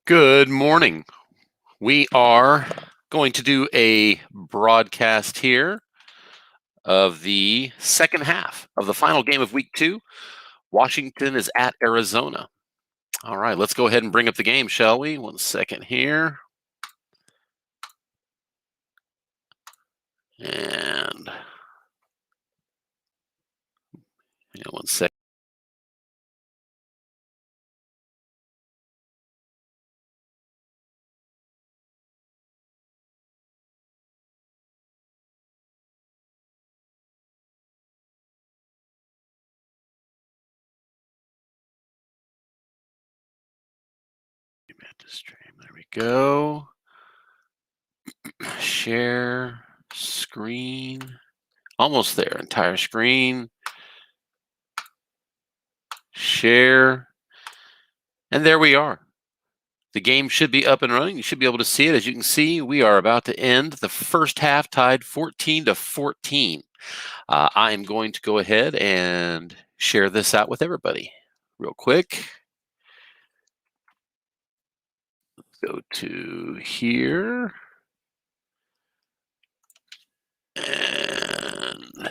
Good morning. We are going to do a broadcast here of the second half of the final game of week 2. Washington is at Arizona. All right, let's go ahead and bring up the game, shall we? 1 second here. And 1 second. There we go. Share screen. Almost there. Entire screen. Share. And there we are. The game should be up and running. You should be able to see it. As you can see, we are about to end the first half tied 14-14. I am going to go ahead and share this out with everybody real quick. Go to here. And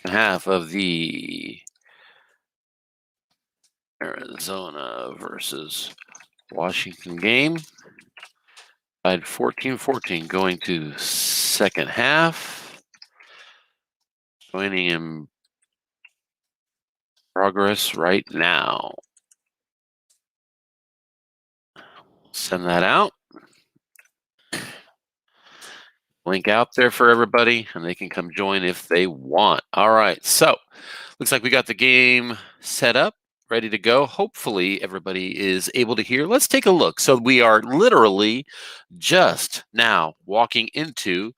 half of the Arizona versus Washington game. Tied 14-14 going to second half. Joining in progress right now. Send that out. Link out there for everybody, and they can come join if they want. All right, so looks like we got the game set up, ready to go. Hopefully everybody is able to hear. Let's take a look. So we are literally just now walking into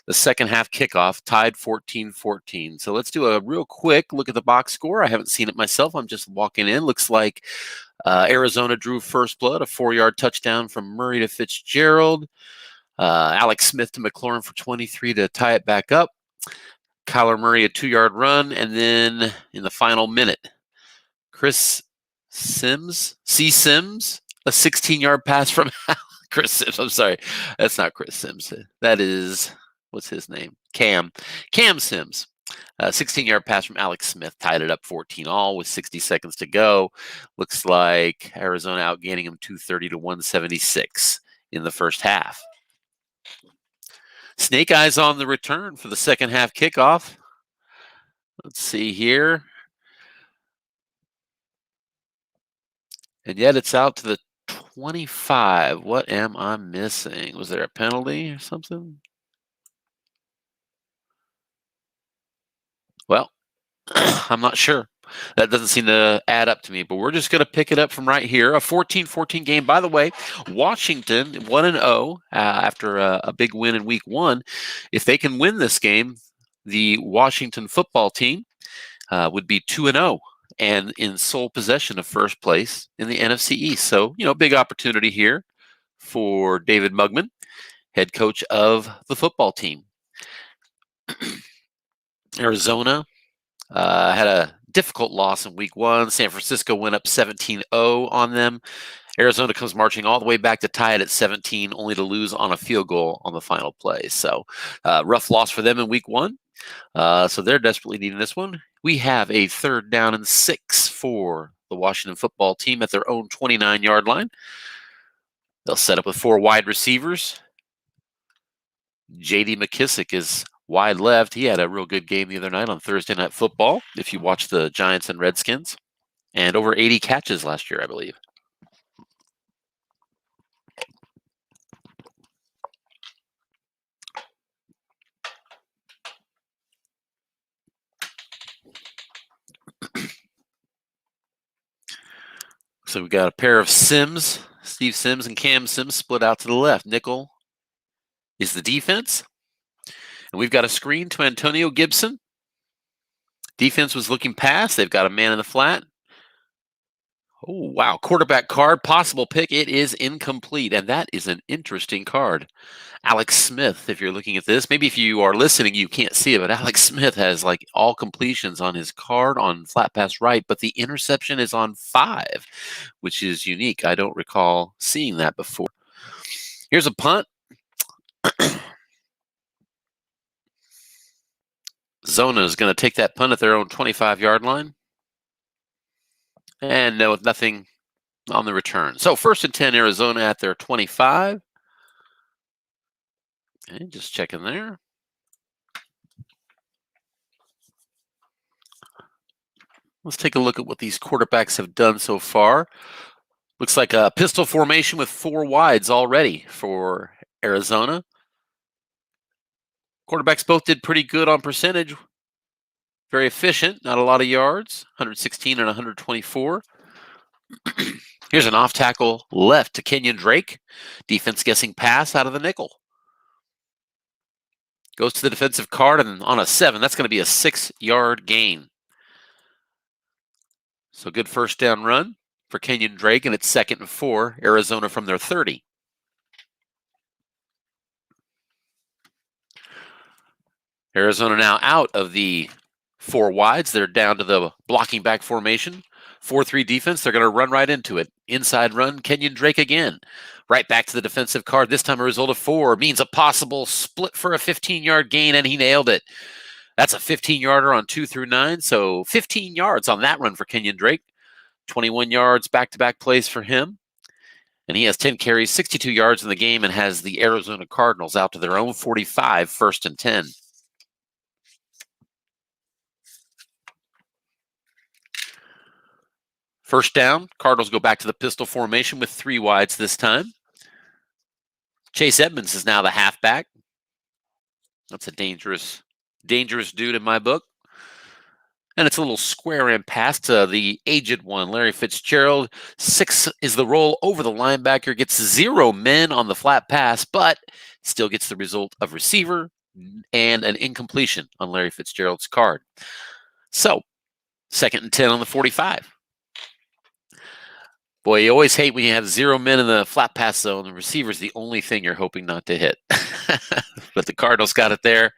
the second half kickoff, tied 14-14. So let's do a real quick look at the box score. I haven't seen it myself. I'm just walking in. Looks like Arizona drew first blood, a 4-yard touchdown from Murray to Fitzgerald. Alex Smith to McLaurin for 23 to tie it back up. Kyler Murray, a 2-yard run. And then in the final minute, Chris Sims, a 16-yard pass from Chris Sims. I'm sorry. That's not Chris Sims. That is, what's his name? Cam Sims. 16-yard pass from Alex Smith tied it up 14-all with 60 seconds to go. Looks like Arizona outgaining them 230-176 in the first half. Snake Eyes on the return for the second half kickoff. Let's see here. And yet it's out to the 25. What am I missing? Was there a penalty or something? Well, I'm not sure. That doesn't seem to add up to me, but we're just going to pick it up from right here. A 14-14 game. By the way, Washington 1-0 after a big win in week 1. If they can win this game, the Washington football team would be 2-0 and in sole possession of first place in the NFC East. So, big opportunity here for David Mugman, head coach of the football team. Arizona had a difficult loss in week 1. San Francisco went up 17-0 on them. Arizona comes marching all the way back to tie it at 17, only to lose on a field goal on the final play. So rough loss for them in week 1. So they're desperately needing this one. We have a 3rd down and 6 for the Washington football team at their own 29-yard line. They'll set up with 4 wide receivers. J.D. McKissick is wide left. He had a real good game the other night on Thursday Night Football, if you watch the Giants and Redskins, and over 80 catches last year, I believe. So we got a pair of Sims, Steve Sims and Cam Sims split out to the left. Nickel is the defense. And we've got a screen to Antonio Gibson. Defense was looking pass. They've got a man in the flat. Oh, wow. Quarterback card, possible pick. It is incomplete. And that is an interesting card. Alex Smith, if you're looking at this, maybe if you are listening, you can't see it, but Alex Smith has like all completions on his card on flat pass right, but the interception is on 5, which is unique. I don't recall seeing that before. Here's a punt. Zona is going to take that punt at their own 25-yard line. And no, nothing on the return. So 1st and 10, Arizona at their 25. Okay, just checking there. Let's take a look at what these quarterbacks have done so far. Looks like a pistol formation with 4 wides already for Arizona. Quarterbacks both did pretty good on percentage. Very efficient, not a lot of yards, 116 and 124. Here's an off tackle left to Kenyon Drake. Defense guessing pass out of the nickel. Goes to the defensive card and on a 7. That's going to be a 6-yard gain. So good first down run for Kenyon Drake, and it's 2nd and 4, Arizona from their 30. Arizona now out of the 4 wides. They're down to the blocking back formation. 4-3 defense. They're going to run right into it. Inside run, Kenyon Drake again. Right back to the defensive card. This time a result of 4 means a possible split for a 15-yard gain, and he nailed it. That's a 15-yarder on 2 through 9. So 15 yards on that run for Kenyon Drake. 21 yards back-to-back plays for him. And he has 10 carries, 62 yards in the game, and has the Arizona Cardinals out to their own 45, 1st and 10. First down, Cardinals go back to the pistol formation with 3 wides this time. Chase Edmonds is now the halfback. That's a dangerous dude in my book. And it's a little square in pass to the aged one, Larry Fitzgerald. 6 is the roll over the linebacker, gets 0 men on the flat pass, but still gets the result of receiver and an incompletion on Larry Fitzgerald's card. So, 2nd and 10 on the 45. Boy, you always hate when you have 0 men in the flat pass zone. The receiver's the only thing you're hoping not to hit. But the Cardinals got it there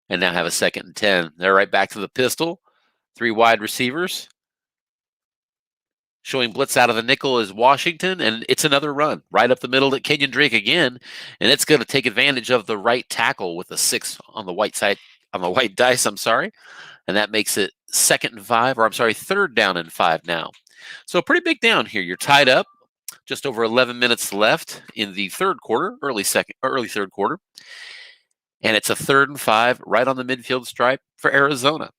and now have a 2nd and 10. They're right back to the pistol. 3 wide receivers. Showing blitz out of the nickel is Washington, and it's another run right up the middle to Kenyon Drake again, and it's going to take advantage of the right tackle with a 6 on the white side, on the white dice, and that makes it 3rd down and 5 now. So a pretty big down here. You're tied up, just over 11 minutes left in the 3rd quarter, early 3rd quarter, and it's a 3rd and 5 right on the midfield stripe for Arizona.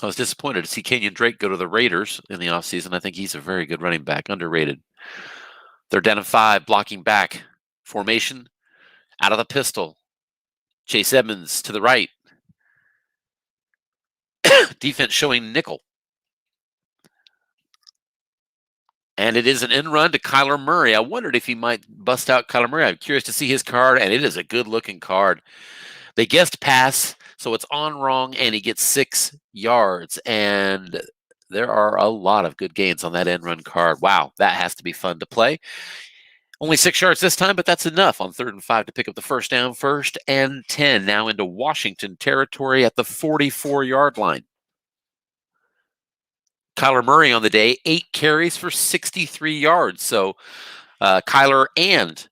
I was disappointed to see Kenyon Drake go to the Raiders in the offseason. I think he's a very good running back, underrated. They're down to 5, blocking back. Formation, out of the pistol. Chase Edmonds to the right. Defense showing nickel. And it is an in run to Kyler Murray. I wondered if he might bust out Kyler Murray. I'm curious to see his card, and it is a good-looking card. They guessed pass, so it's on wrong, and he gets 6 yards. And there are a lot of good gains on that end run card. Wow, that has to be fun to play. Only 6 yards this time, but that's enough on 3rd and 5 to pick up the first down. 1st and 10 now into Washington territory at the 44-yard line. Kyler Murray on the day, 8 carries for 63 yards. So Kyler and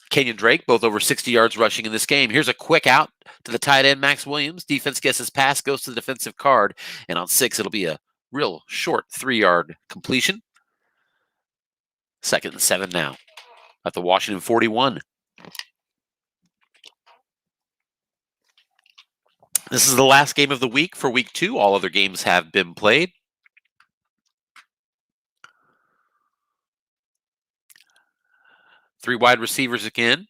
Kenyon Drake, both over 60 yards rushing in this game. Here's a quick out to the tight end, Max Williams. Defense guesses pass, goes to the defensive card. And on 6, it'll be a real short 3-yard completion. 2nd and 7 now at the Washington 41. This is the last game of the week for week 2. All other games have been played. Three wide receivers again.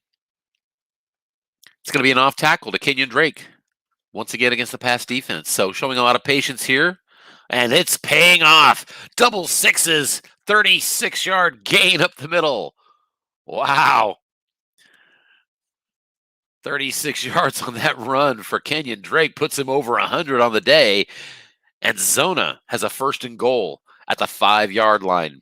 It's going to be an off tackle to Kenyon Drake. Once again against the pass defense. So showing a lot of patience here. And it's paying off. Double sixes. 36-yard gain up the middle. Wow. 36 yards on that run for Kenyon Drake puts him over 100 on the day. And Zona has a 1st and goal at the 5-yard line.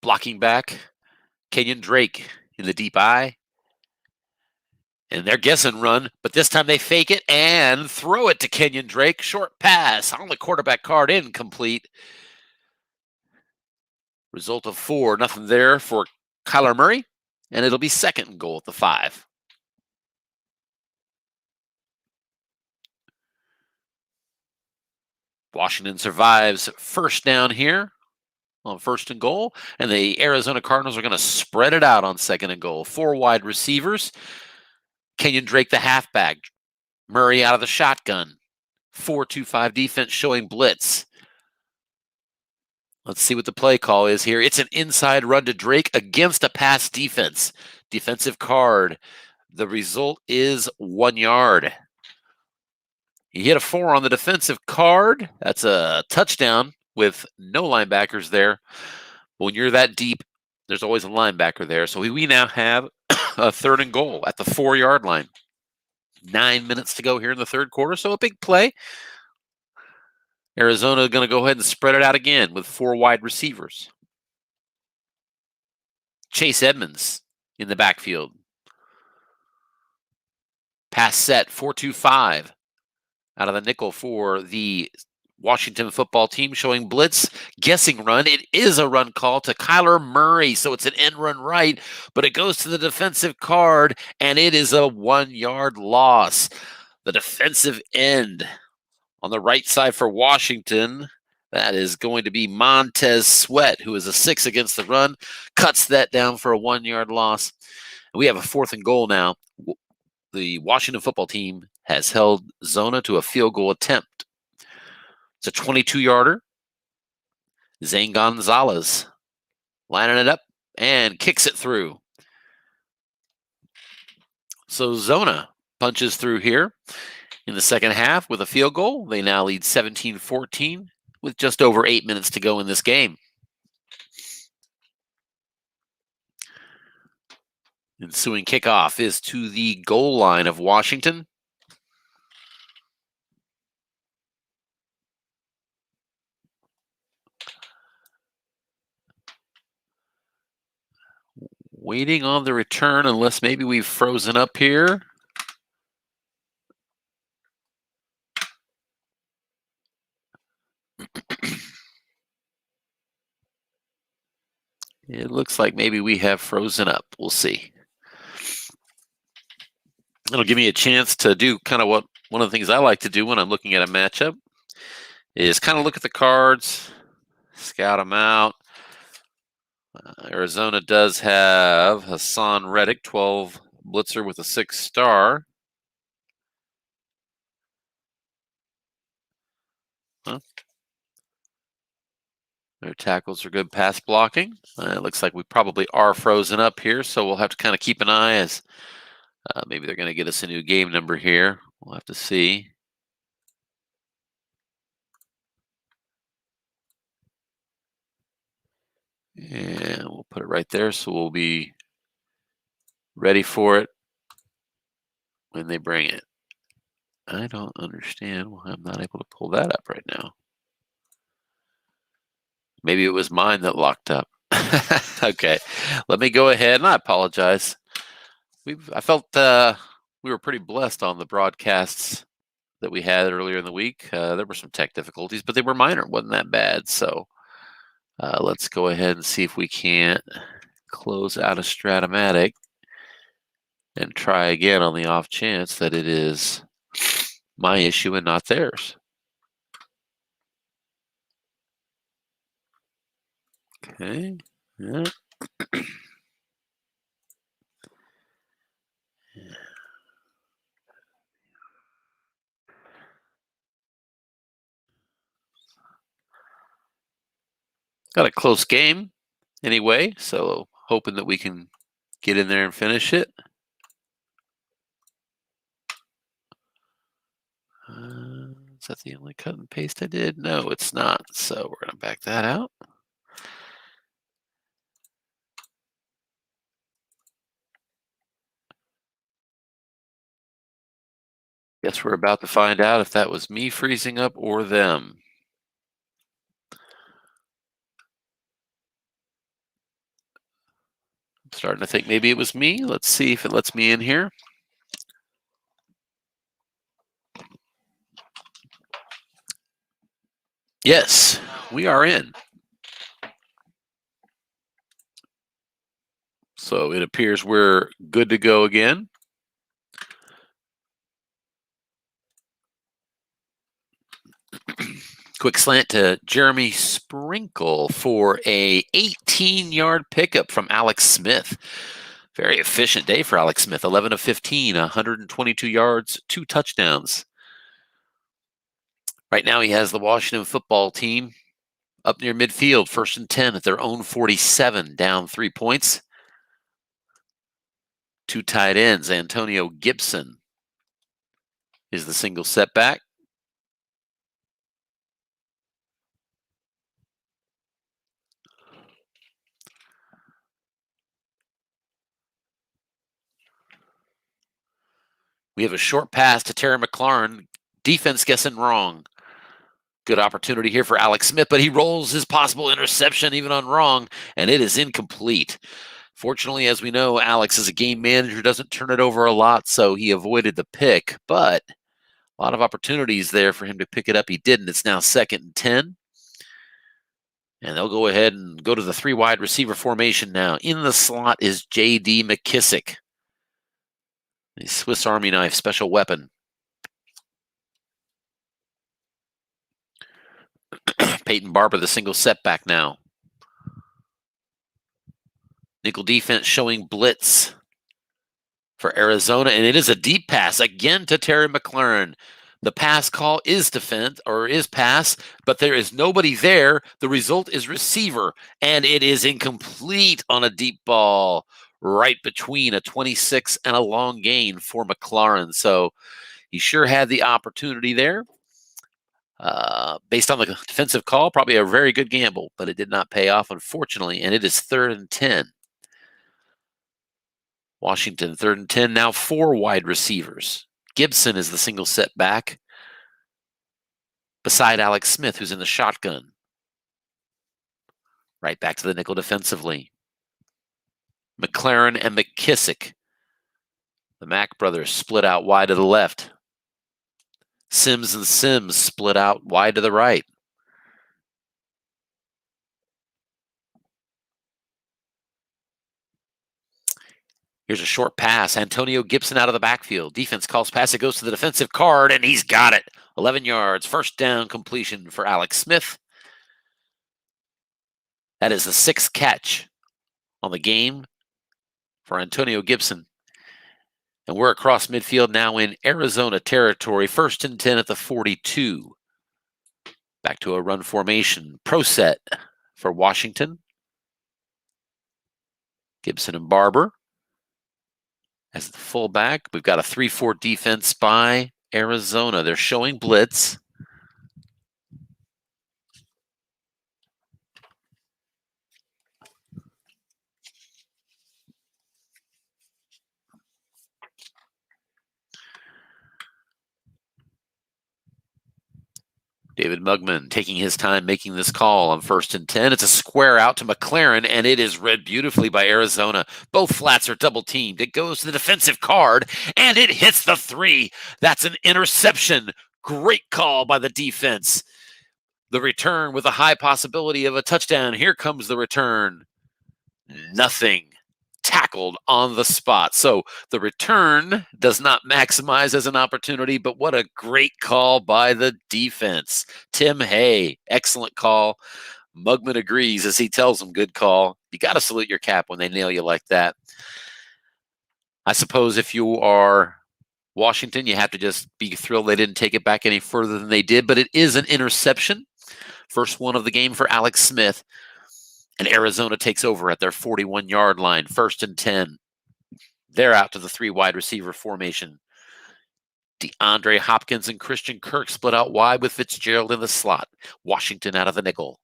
Blocking back, Kenyon Drake in the deep eye. And they're guessing run, but this time they fake it and throw it to Kenyon Drake. Short pass on the quarterback card, incomplete. Result of 4, nothing there for Kyler Murray. And it'll be 2nd and goal at the 5. Washington survives 1st down here on 1st and goal, and the Arizona Cardinals are going to spread it out on 2nd and goal. 4 wide receivers. Kenyon Drake, the halfback. Murray out of the shotgun. 4-2-5 defense showing blitz. Let's see what the play call is here. It's an inside run to Drake against a pass defense. Defensive card. The result is 1 yard. He hit a 4 on the defensive card. That's a touchdown with no linebackers there. But when you're that deep, there's always a linebacker there. So we now have a 3rd and goal at the 4-yard line. 9 minutes to go here in the 3rd quarter. So a big play. Arizona going to go ahead and spread it out again with 4 wide receivers. Chase Edmonds in the backfield. Pass set, 4-2-5 out of the nickel for the Washington football team, showing blitz, guessing run. It is a run call to Kyler Murray, so it's an end run right, but it goes to the defensive card, and it is a 1-yard loss. The defensive end on the right side for Washington, that is going to be Montez Sweat, who is a 6 against the run, cuts that down for a 1-yard loss. We have a 4th and goal now. The Washington football team has held Zona to a field goal attempt. It's a 22-yarder. Zane Gonzalez lining it up and kicks it through. So Zona punches through here in the 2nd half with a field goal. They now lead 17-14 with just over 8 minutes to go in this game. Ensuing kickoff is to the goal line of Washington. Waiting on the return, unless maybe we've frozen up here. It looks like maybe we have frozen up. We'll see. It'll give me a chance to do kind of what one of the things I like to do when I'm looking at a matchup is kind of look at the cards, scout them out. Arizona does have Hassan Reddick, 12 blitzer with a 6-star. Huh? Their tackles are good pass blocking. It looks like we probably are frozen up here, so we'll have to kind of keep an eye as maybe they're going to get us a new game number here. We'll have to see. And we'll put it right there, so we'll be ready for it when they bring it. I don't understand why I'm not able to pull that up right now. Maybe it was mine that locked up. Okay, let me go ahead, and I apologize. I felt we were pretty blessed on the broadcasts that we had earlier in the week. There were some tech difficulties, but they were minor. It wasn't that bad. So let's go ahead and see if we can't close out of Stratomatic and try again on the off chance that it is my issue and not theirs. Okay. Yeah. Got a close game anyway, so hoping that we can get in there and finish it. Let's Is that the only cut and paste I did? No, it's not. So we're going to back that out. Guess we're about to find out if that was me freezing up or them. I'm starting to think maybe it was me. Let's see if it lets me in here. Yes, we are in. So it appears we're good to go again. Quick slant to Jeremy Sprinkle for a 18-yard pickup from Alex Smith. Very efficient day for Alex Smith. 11 of 15, 122 yards, 2 touchdowns. Right now he has the Washington football team up near midfield, 1st and 10 at their own 47, down 3 points. 2 tight ends. Antonio Gibson is the single setback. We have a short pass to Terry McLaurin. Defense guessing wrong. Good opportunity here for Alex Smith, but he rolls his possible interception even on wrong, and it is incomplete. Fortunately, as we know, Alex is a game manager, doesn't turn it over a lot, so he avoided the pick, but a lot of opportunities there for him to pick it up. He didn't. It's now 2nd and 10. And they'll go ahead and go to the 3 wide receiver formation now. In the slot is J.D. McKissick, the Swiss Army knife special weapon. Peyton Barber, the single setback now. Nickel defense showing blitz for Arizona, and it is a deep pass again to Terry McLaurin. The pass call is defense or is pass, but there is nobody there. The result is receiver, and it is incomplete on a deep ball right between a 26 and a long gain for McLaurin. So he sure had the opportunity there. Based on the defensive call, probably a very good gamble, but it did not pay off, unfortunately, and it is 3rd and 10. Washington, 3rd and 10, now 4 wide receivers. Gibson is the single setback beside Alex Smith, who's in the shotgun. Right back to the nickel defensively. McLaurin and McKissick. The Mack brothers split out wide to the left. Sims and Sims split out wide to the right. Here's a short pass. Antonio Gibson out of the backfield. Defense calls pass. It goes to the defensive card, and he's got it. 11 yards. 1st down completion for Alex Smith. That is the 6th catch on the game for Antonio Gibson. And we're across midfield now in Arizona territory. 1st and 10 at the 42. Back to a run formation. Pro set for Washington. Gibson and Barber as the fullback. We've got a 3-4 defense by Arizona. They're showing blitz. David Mugman taking his time making this call on 1st and 10. It's a square out to McLaurin, and it is read beautifully by Arizona. Both flats are double teamed. It goes to the defensive card, and it hits the 3. That's an interception. Great call by the defense. The return with a high possibility of a touchdown. Here comes the return. Nothing. Tackled on the spot. So the return does not maximize as an opportunity, but what a great call by the defense. Tim Hay, excellent call. Mugman agrees as he tells him, good call. You got to salute your cap when they nail you like that. I suppose if you are Washington, you have to just be thrilled they didn't take it back any further than they did, but it is an interception. First one of the game for Alex Smith. And Arizona takes over at their 41-yard line, 1st and 10. They're out to the 3 wide receiver formation. DeAndre Hopkins and Christian Kirk split out wide with Fitzgerald in the slot. Washington out of the nickel.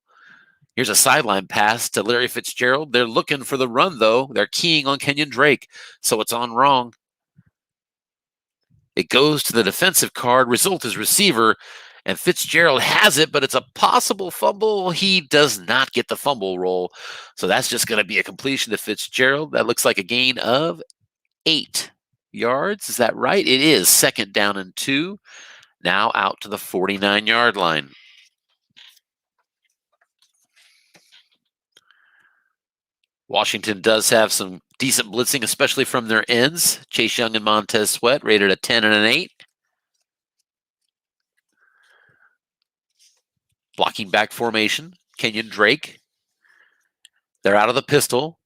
Here's a sideline pass to Larry Fitzgerald. They're looking for the run, though. They're keying on Kenyon Drake, so it's on wrong. It goes to the defensive card. Result is receiver, and Fitzgerald has it, but it's a possible fumble. He does not get the fumble roll, so that's just going to be a completion to Fitzgerald. That looks like a gain of 8 yards. Is that right? It is. 2nd down and 2. Now out to the 49-yard line. Washington does have some decent blitzing, especially from their ends. Chase Young and Montez Sweat rated a 10 and an 8. Blocking back formation. Kenyon Drake. They're out of the pistol,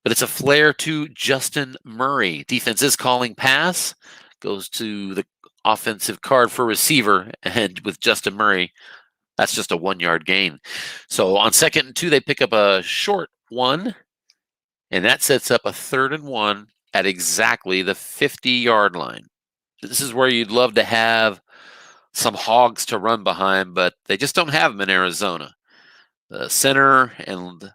but it's a flare to Justin Murray. Defense is calling pass. Goes to the offensive card for receiver, and with Justin Murray, that's just a 1-yard gain. So on 2nd and 2, they pick up a short one, and that sets up a 3rd and 1 at exactly the 50-yard line. This is where you'd love to have some hogs to run behind, but they just don't have them in Arizona. The center and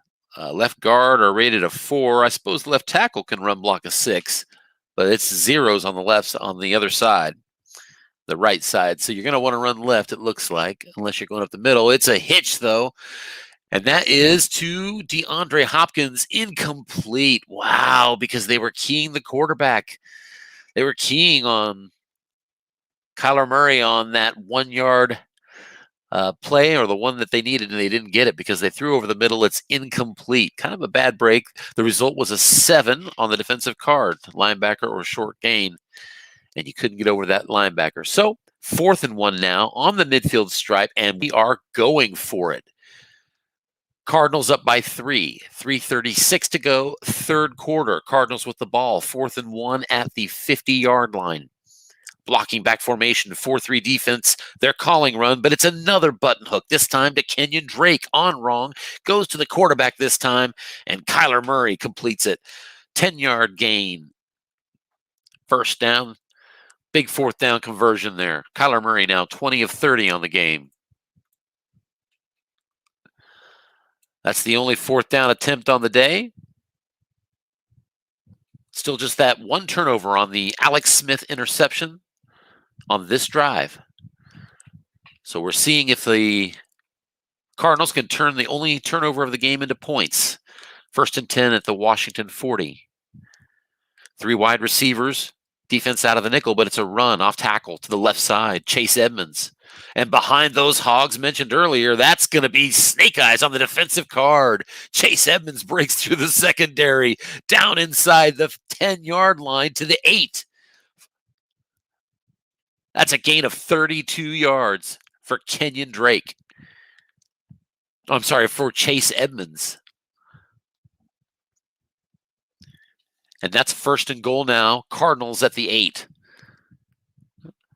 left guard are rated a 4. I suppose the left tackle can run block a 6, but it's zeros on the left, on the other side, the right side. So you're going to want to run left, it looks like, unless you're going up the middle. It's a hitch, though. And that is to DeAndre Hopkins, incomplete. Wow, because they were keying the quarterback. They were keying on Kyler Murray on that 1-yard play, or the one that they needed, and they didn't get it because they threw over the middle. It's incomplete. Kind of a bad break. The result was a 7 on the defensive card, linebacker or short gain, and you couldn't get over that linebacker. So 4th and 1 now on the midfield stripe, and we are going for it. Cardinals up by 3. 3:36 to go, 3rd quarter. Cardinals with the ball. 4th and 1 at the 50-yard line. Blocking back formation, 4-3 defense. They're calling run, but it's another button hook, this time to Kenyon Drake on wrong. Goes to the quarterback this time, and Kyler Murray completes it. 10-yard gain. 1st down. Big 4th down conversion there. Kyler Murray now 20 of 30 on the game. That's the only 4th down attempt on the day. Still just that 1 turnover on the Alex Smith interception on this drive. So we're seeing if the Cardinals can turn the only turnover of the game into points. 1st and 10 at the Washington 40. 3 wide receivers. Defense out of the nickel, but it's a run off tackle to the left side. Chase Edmonds. And behind those hogs mentioned earlier, that's going to be Snake Eyes on the defensive card. Chase Edmonds breaks through the secondary, down inside the 10-yard line to the 8. That's a gain of 32 yards for Kenyon Drake. I'm sorry, for Chase Edmonds. And that's 1st and goal now. Cardinals at the 8.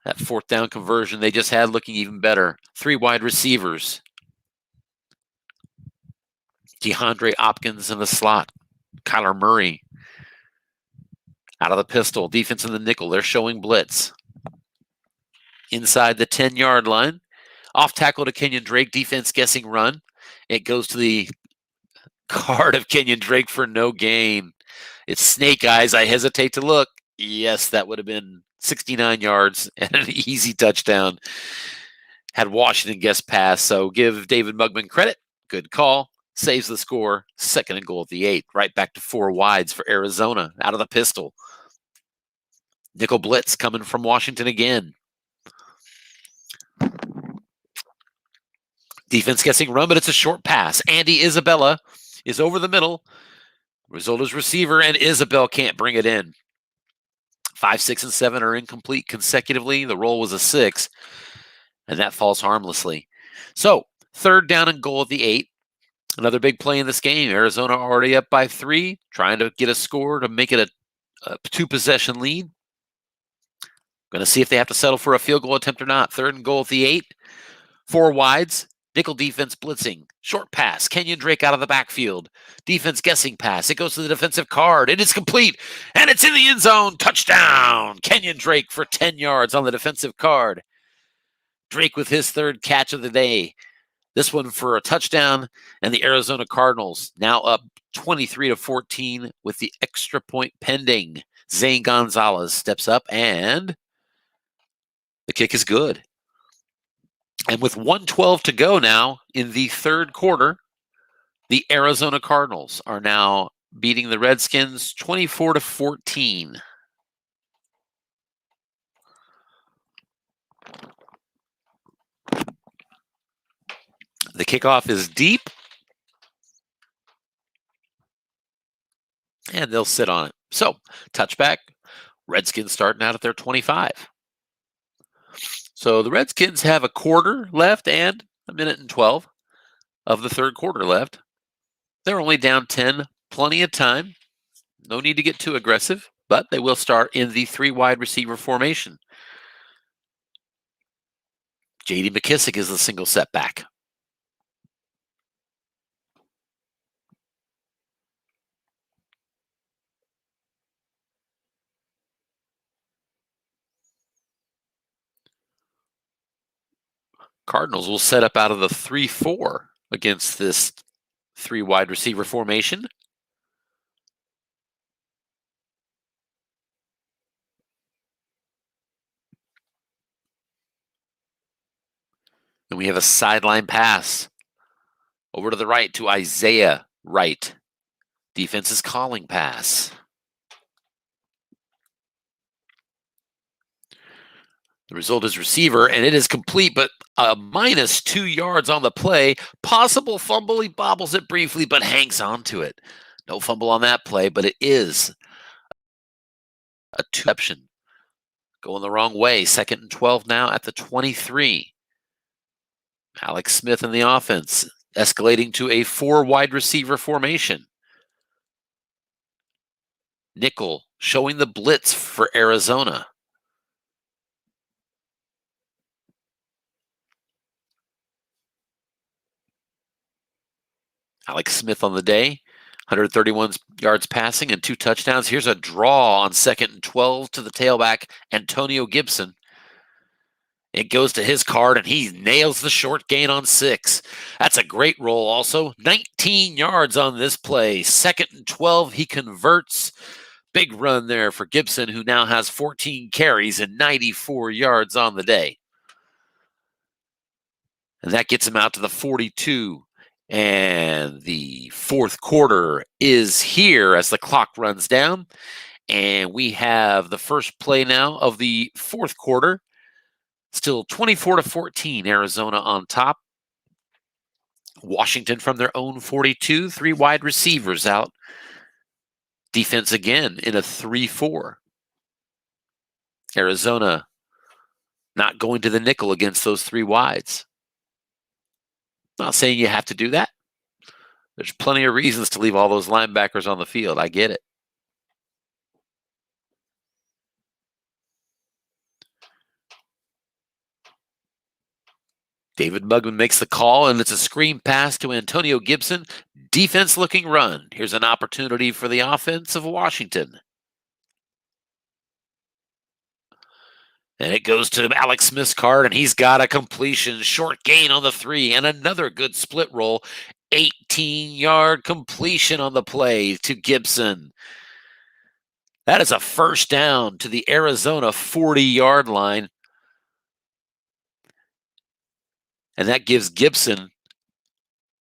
That 4th down conversion they just had looking even better. 3 wide receivers. DeAndre Hopkins in the slot. Kyler Murray out of the pistol. Defense in the nickel. They're showing blitz. Inside the 10-yard line. Off tackle to Kenyon Drake. Defense guessing run. It goes to the card of Kenyon Drake for no gain. It's Snake Eyes. I hesitate to look. Yes, that would have been 69 yards and an easy touchdown had Washington guessed pass. So give David Mugman credit. Good call. Saves the score. 2nd and goal at the 8. Right back to 4 wides for Arizona out of the pistol. Nickel blitz coming from Washington again. Defense guessing run, but it's a short pass. Andy Isabella is over the middle. Result is receiver, and Isabel can't bring it in. 5, 6, and 7 are incomplete consecutively. The roll was a 6, and that falls harmlessly. So 3rd down and goal at the 8. Another big play in this game. Arizona already up by 3, trying to get a score to make it a 2-possession lead. Going to see if they have to settle for a field goal attempt or not. 3rd and goal at the 8. 4 wides. Nickel defense blitzing. Short pass. Kenyon Drake out of the backfield. Defense guessing pass. It goes to the defensive card. It is complete. And it's in the end zone. Touchdown. Kenyon Drake for 10 yards on the defensive card. Drake with his third catch of the day. This one for a touchdown. And the Arizona Cardinals now up 23-14 with the extra point pending. Zane Gonzalez steps up and the kick is good. And with 1:12 to go now in the third quarter, the Arizona Cardinals are now beating the Redskins 24-14. The kickoff is deep, and they'll sit on it. So, touchback, Redskins starting out at their 25. So the Redskins have a quarter left and a minute and 12 of the third quarter left. They're only down 10, plenty of time. No need to get too aggressive, but they will start in the 3 wide receiver formation. J.D. McKissick is the single setback. Cardinals will set up out of the 3-4 against this 3 wide receiver formation. And we have a sideline pass over to the right to Isaiah Wright. Defense is calling pass. The result is receiver, and it is complete, but a -2 yards on the play. Possible fumble. He bobbles it briefly, but hangs on to it. No fumble on that play, but it is a interception. Going the wrong way. 2nd and 12 now at the 23. Alex Smith in the offense, escalating to a 4 wide receiver formation. Nickel showing the blitz for Arizona. Alex Smith on the day, 131 yards passing and 2 touchdowns. Here's a draw on 2nd and 12 to the tailback, Antonio Gibson. It goes to his card, and he nails the short gain on 6. That's a great roll also. 19 yards on this play. 2nd and 12, he converts. Big run there for Gibson, who now has 14 carries and 94 yards on the day. And that gets him out to the 42. And the fourth quarter is here as the clock runs down. And we have the first play now of the fourth quarter. Still 24-14, Arizona on top. Washington from their own 42, 3 wide receivers out. Defense again in a 3-4. Arizona not going to the nickel against those 3 wides. Not saying you have to do that. There's plenty of reasons to leave all those linebackers on the field. I get it. David Mugman makes the call, and it's a screen pass to Antonio Gibson. Defense looking run. Here's an opportunity for the offense of Washington. And it goes to Alex Smith's card, and he's got a completion. Short gain on the 3, and another good split roll. 18-yard completion on the play to Gibson. That is a first down to the Arizona 40-yard line. And that gives Gibson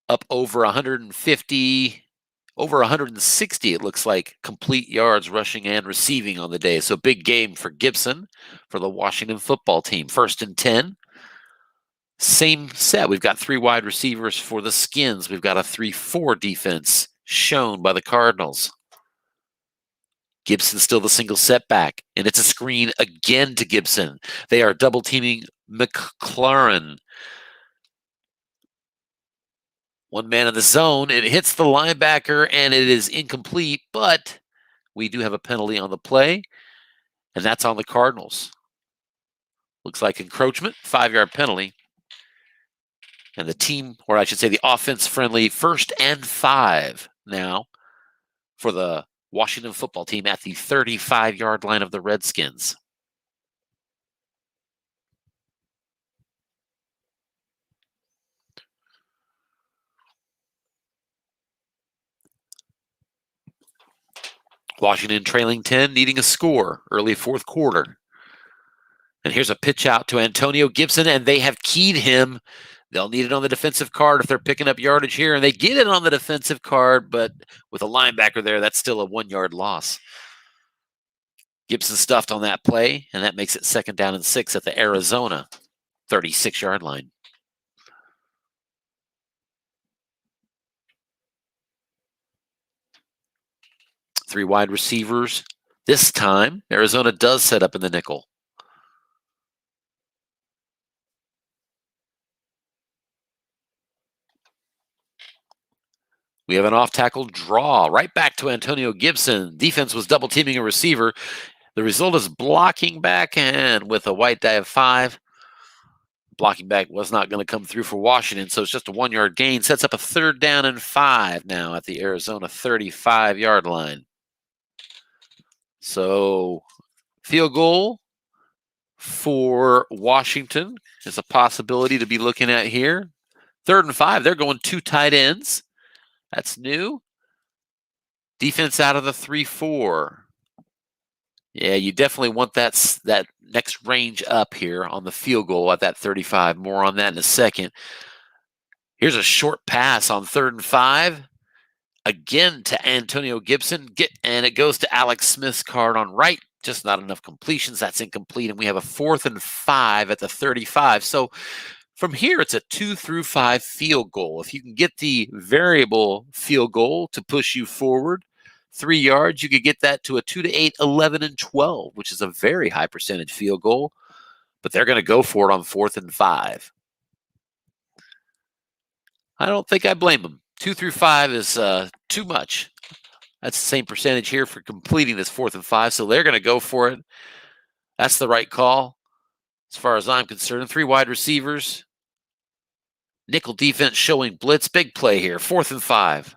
up over 150, over 160, it looks like, complete yards rushing and receiving on the day. So big game for Gibson for the Washington football team. 1st and 10. Same set. We've got 3 wide receivers for the Skins. We've got a 3-4 defense shown by the Cardinals. Gibson still the single setback, and it's a screen again to Gibson. They are double teaming McLaurin. One man in the zone. It hits the linebacker, and it is incomplete, but we do have a penalty on the play, and that's on the Cardinals. Looks like encroachment, 5-yard penalty. And the team, or I should say the offense-friendly 1st and 5 now for the Washington football team at the 35-yard line of the Redskins. Washington trailing 10, needing a score early 4th quarter. And here's a pitch out to Antonio Gibson, and they have keyed him. They'll need it on the defensive card if they're picking up yardage here, and they get it on the defensive card, but with a linebacker there, that's still a 1-yard loss. Gibson stuffed on that play, and that makes it 2nd down and 6 at the Arizona 36-yard line. Three wide receivers. This time, Arizona does set up in the nickel. We have an off-tackle draw right back to Antonio Gibson. Defense was double teaming a receiver. The result is blocking back, and with a white die of 5, blocking back was not going to come through for Washington, so it's just a 1-yard gain. Sets up a 3rd down and 5 now at the Arizona 35-yard line. So field goal for Washington is a possibility to be looking at here. 3rd and 5, they're going 2 tight ends. That's new. Defense out of the 3-4. Yeah, you definitely want that next range up here on the field goal at that 35. More on that in a second. Here's a short pass on 3rd and 5. Again to Antonio Gibson. And it goes to Alex Smith's card on right. Just not enough completions. That's incomplete. And we have a 4th and 5 at the 35. So from here, it's a 2 through 5 field goal. If you can get the variable field goal to push you forward 3 yards, you could get that to a 2 to 8, 11 and 12, which is a very high percentage field goal. But they're going to go for it on 4th and 5. I don't think I blame them. 2 through 5 is too much. That's the same percentage here for completing this 4th and 5. So they're going to go for it. That's the right call as far as I'm concerned. 3 wide receivers. Nickel defense showing blitz. Big play here. 4th and 5.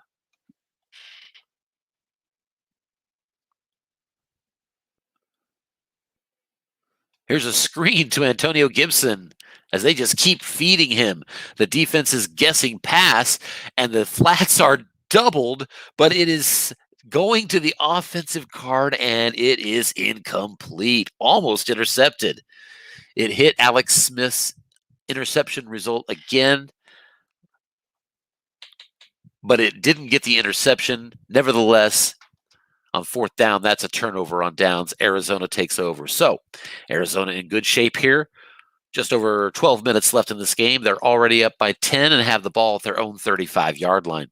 Here's a screen to Antonio Gibson as they just keep feeding him. The defense is guessing pass, and the flats are doubled, but it is going to the offensive card, and it is incomplete. Almost intercepted. It hit Alex Smith's interception result again, but it didn't get the interception. Nevertheless, on 4th down, that's a turnover on downs. Arizona takes over. So Arizona in good shape here. Just over 12 minutes left in this game. They're already up by 10 and have the ball at their own 35-yard line.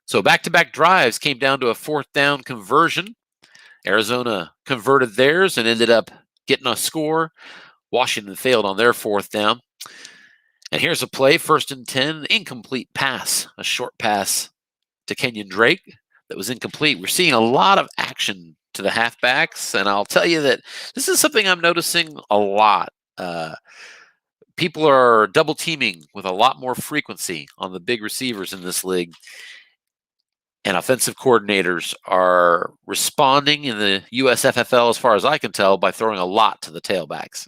So back-to-back drives came down to a 4th down conversion. Arizona converted theirs and ended up getting a score. Washington failed on their 4th down. And here's a play, 1st and 10, incomplete pass, a short pass to Kenyon Drake that was incomplete. We're seeing a lot of action to the halfbacks, and I'll tell you that this is something I'm noticing a lot. People are double teaming with a lot more frequency on the big receivers in this league, and offensive coordinators are responding in the USFFL, as far as I can tell, by throwing a lot to the tailbacks.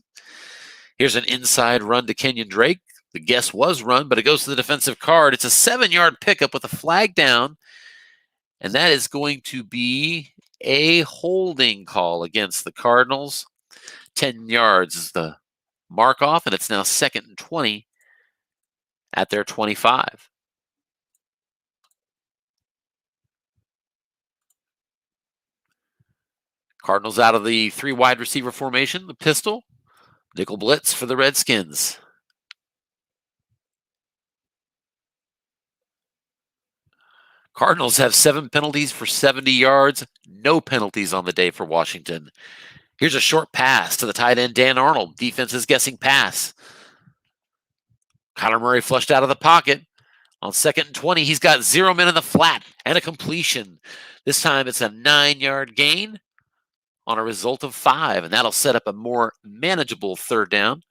Here's an inside run to Kenyon Drake. The guess was run, but it goes to the defensive card. It's a 7-yard pickup with a flag down, and that is going to be a holding call against the Cardinals. 10 yards is the mark off, and it's now 2nd and 20 at their 25. Cardinals out of the 3 wide receiver formation, the pistol. Nickel blitz for the Redskins. Cardinals have 7 penalties for 70 yards. No penalties on the day for Washington. Here's a short pass to the tight end, Dan Arnold. Defense is guessing pass. Kyler Murray flushed out of the pocket. On 2nd and 20, he's got 0 men in the flat and a completion. This time it's a 9-yard gain on a result of 5, and that'll set up a more manageable 3rd down.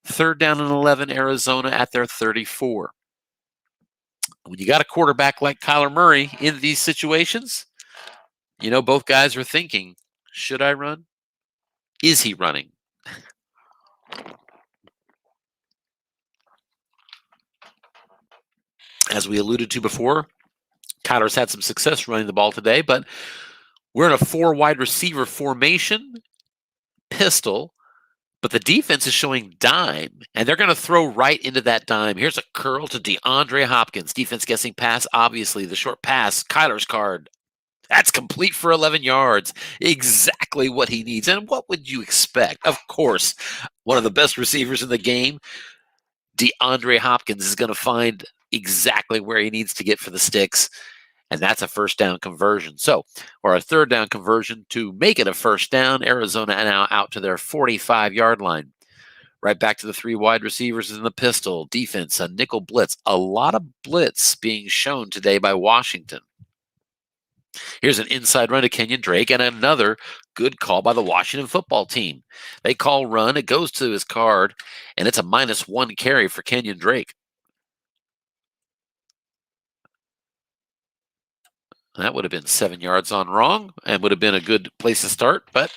Third down and 11, Arizona at their 34. When you got a quarterback like Kyler Murray in these situations, both guys are thinking, should I run? Is he running? As we alluded to before, Kyler's had some success running the ball today, but we're in a 4 wide receiver formation, pistol, but the defense is showing dime, and they're going to throw right into that dime. Here's a curl to DeAndre Hopkins. Defense guessing pass, obviously. The short pass, Kyler's card. That's complete for 11 yards. Exactly what he needs. And what would you expect? Of course, one of the best receivers in the game, DeAndre Hopkins, is going to find exactly where he needs to get for the sticks. And that's a first down conversion. Or a third down conversion to make it a first down. Arizona now out to their 45-yard line. Right back to the 3 wide receivers in the pistol. Defense, a nickel blitz. A lot of blitz being shown today by Washington. Here's an inside run to Kenyon Drake and another good call by the Washington football team. They call run. It goes to his card, and it's a -1 carry for Kenyon Drake. That would have been 7 yards on wrong and would have been a good place to start, but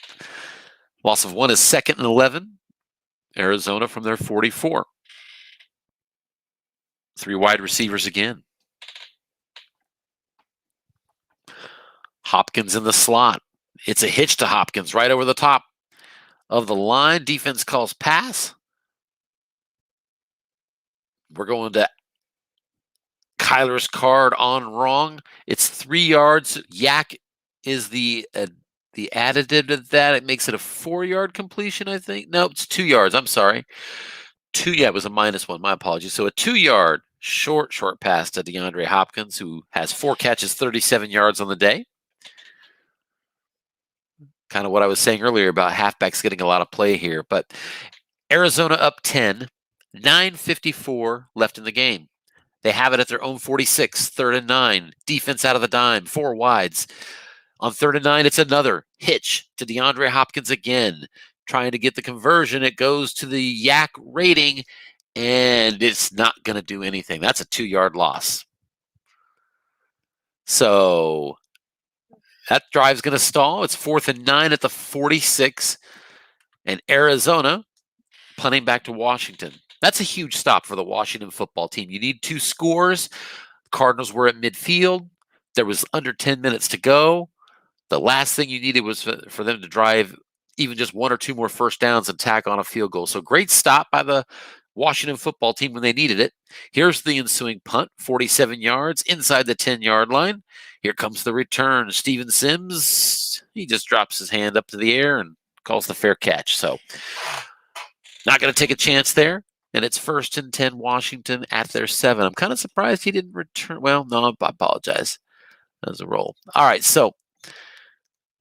loss of 1 is 2nd and 11. Arizona from their 44. 3 wide receivers again. Hopkins in the slot. It's a hitch to Hopkins right over the top of the line. Defense calls pass. We're going to Kyler's card on wrong. It's 3 yards. Yak is the additive to that. It makes it a 4-yard completion, I think. No, it's 2 yards. I'm sorry. It was a -1. My apologies. So a 2-yard short pass to DeAndre Hopkins, who has 4 catches, 37 yards on the day. Kind of what I was saying earlier about halfbacks getting a lot of play here. But Arizona up 10, 9:54 left in the game. They have it at their own 46, 3rd and 9. Defense out of the dime, 4 wides. On 3rd and 9, it's another hitch to DeAndre Hopkins again. Trying to get the conversion. It goes to the Yak rating, and it's not going to do anything. That's a 2-yard loss. So that drive's going to stall. It's 4th and 9 at the 46, and Arizona punting back to Washington. That's a huge stop for the Washington football team. You need 2 scores. Cardinals were at midfield. There was under 10 minutes to go. The last thing you needed was for them to drive even just 1 or 2 more first downs and tack on a field goal. So great stop by the Washington football team when they needed it. Here's the ensuing punt, 47 yards inside the 10-yard line. Here comes the return. Steven Sims, he just drops his hand up to the air and calls the fair catch. So not going to take a chance there. And it's 1st and 10 Washington at their 7. I'm kind of surprised he didn't return. Well, no, I apologize. That was a roll. All right, so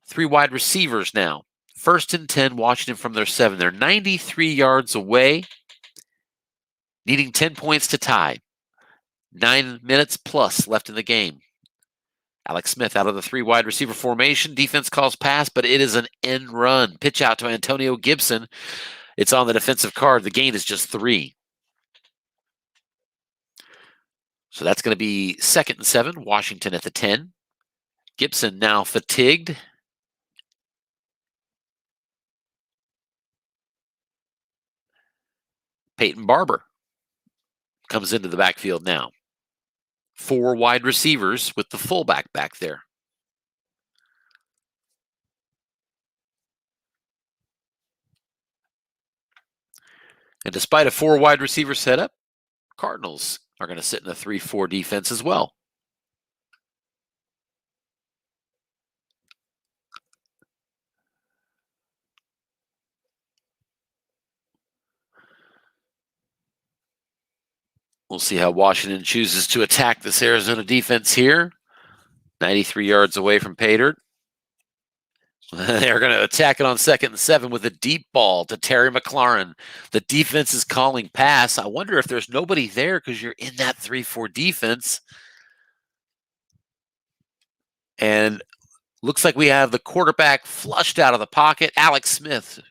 3 wide receivers now. 1st and 10 Washington from their 7. They're 93 yards away, needing 10 points to tie. 9 minutes plus left in the game. Alex Smith out of the 3 wide receiver formation. Defense calls pass, but it is an end run. Pitch out to Antonio Gibson. It's on the defensive card. The gain is just 3. So that's going to be 2nd and 7. Washington at the 10. Gibson now fatigued. Peyton Barber comes into the backfield now. 4 wide receivers with the fullback back there. And despite a 4 wide receiver setup, Cardinals are going to sit in a 3-4 defense as well. We'll see how Washington chooses to attack this Arizona defense here. 93 yards away from Paydirt. They're going to attack it on 2nd and 7 with a deep ball to Terry McLaurin. The defense is calling pass. I wonder if there's nobody there because you're in that 3-4 defense. And looks like we have the quarterback flushed out of the pocket. Alex Smith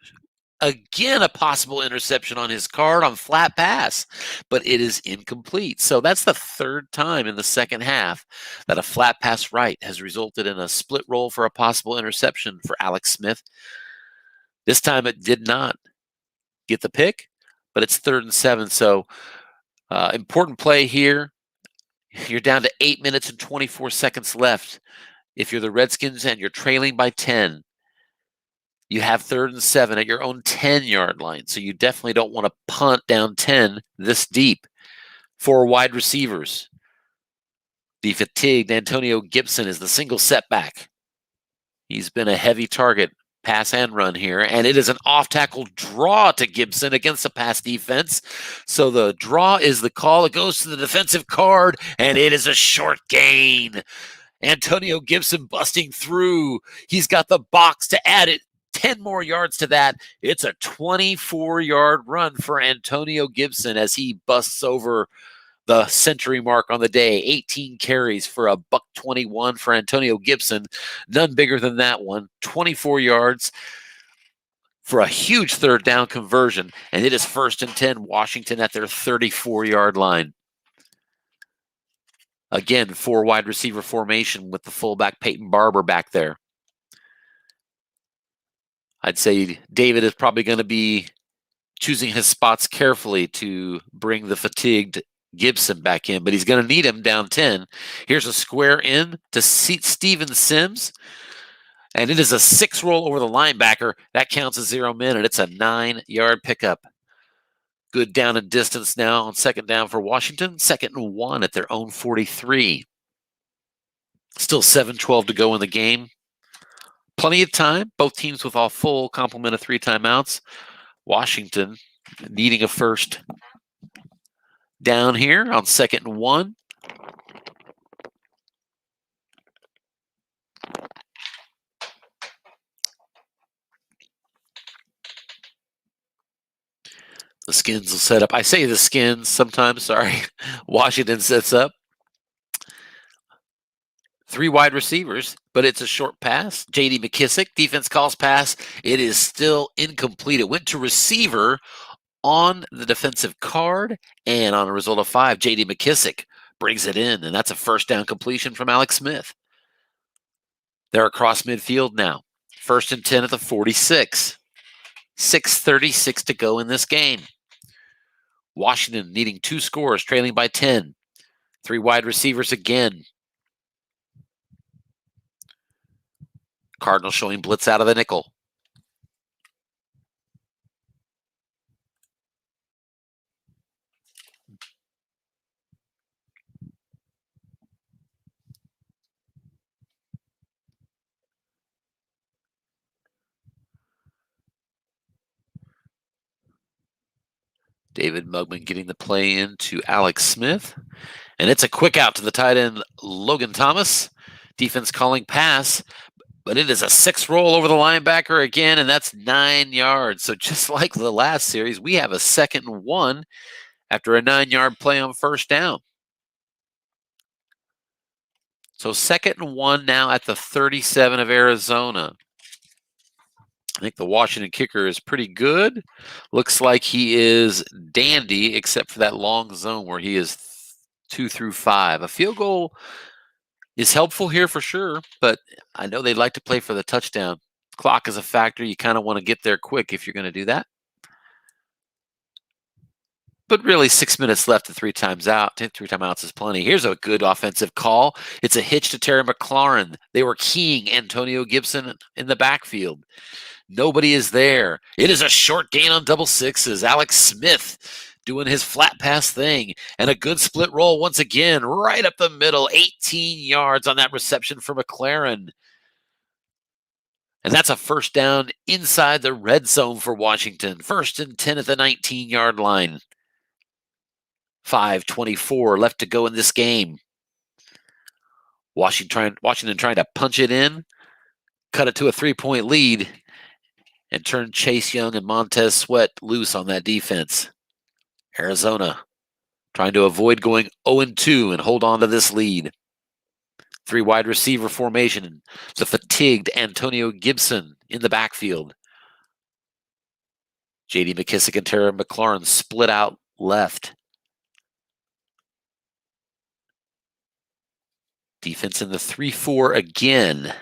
Again, a possible interception on his card on flat pass, but it is incomplete. So that's the third time in the second half that a flat pass right has resulted in a split roll for a possible interception for Alex Smith. This time it did not get the pick, but it's 3rd and 7. So important play here. You're down to 8 minutes and 24 seconds left. If you're the Redskins and you're trailing by 10, you have 3rd and 7 at your own 10-yard line. So you definitely don't want to punt down 10 this deep. 4 wide receivers. The fatigued Antonio Gibson is the single setback. He's been a heavy target, pass and run here, and it is an off-tackle draw to Gibson against the pass defense. So the draw is the call. It goes to the defensive card, and it is a short gain. Antonio Gibson busting through. He's got the box to add it. 10 more yards to that. It's a 24-yard run for Antonio Gibson as he busts over the century mark on the day. 18 carries for a $121 for Antonio Gibson. None bigger than that one. 24 yards for a huge 3rd down conversion. And it is 1st and 10, Washington at their 34-yard line. Again, 4 wide receiver formation with the fullback Peyton Barber back there. I'd say David is probably going to be choosing his spots carefully to bring the fatigued Gibson back in, but he's going to need him down 10. Here's a square in to seat Steven Sims, and it is a 6 roll over the linebacker. That counts as 0 minute. It's a 9-yard pickup. Good down and distance now on 2nd down for Washington. 2nd and 1 at their own 43. Still 7:12 to go in the game. Plenty of time. Both teams with a full complement of 3 timeouts. Washington needing a first down here on 2nd and 1. The Skins will set up. I say the Skins sometimes, sorry. Washington sets up. 3 wide receivers, but it's a short pass. J.D. McKissick, defense calls pass. It is still incomplete. It went to receiver on the defensive card, and on a result of 5, J.D. McKissick brings it in, and that's a 1st down completion from Alex Smith. They're across midfield now. 1st and 10 at the 46. 6:36 to go in this game. Washington needing 2 scores, trailing by 10. 3 wide receivers again. Cardinals showing blitz out of the nickel. David Mugman getting the play in to Alex Smith. And it's a quick out to the tight end, Logan Thomas. Defense calling pass, but it is a 6 roll over the linebacker again, and that's 9 yards. So just like the last series, we have a 2nd and 1 after a 9-yard play on 1st down. So 2nd and 1 now at the 37 of Arizona. I think the Washington kicker is pretty good. Looks like he is dandy, except for that long zone where he is 2 through 5. A field goal is helpful here for sure, but I know they'd like to play for the touchdown. Clock is a factor. You kind of want to get there quick if you're going to do that. But really, 6 minutes left and 3 times out. 3 timeouts is plenty. Here's a good offensive call. It's a hitch to Terry McLaurin. They were keying Antonio Gibson in the backfield. Nobody is there. It is a short gain on double sixes. Alex Smith doing his flat pass thing. And a good split roll once again, right up the middle. 18 yards on that reception for McLaurin. And that's a 1st down inside the red zone for Washington. 1st and 10 at the 19-yard line. 5:24 left to go in this game. Washington trying to punch it in, cut it to a 3-point lead, and turn Chase Young and Montez Sweat loose on that defense. Arizona trying to avoid going 0-2 and hold on to this lead. 3 wide receiver formation. The fatigued Antonio Gibson in the backfield. J.D. McKissick and Terry McLaurin split out left. Defense in the 3-4 again.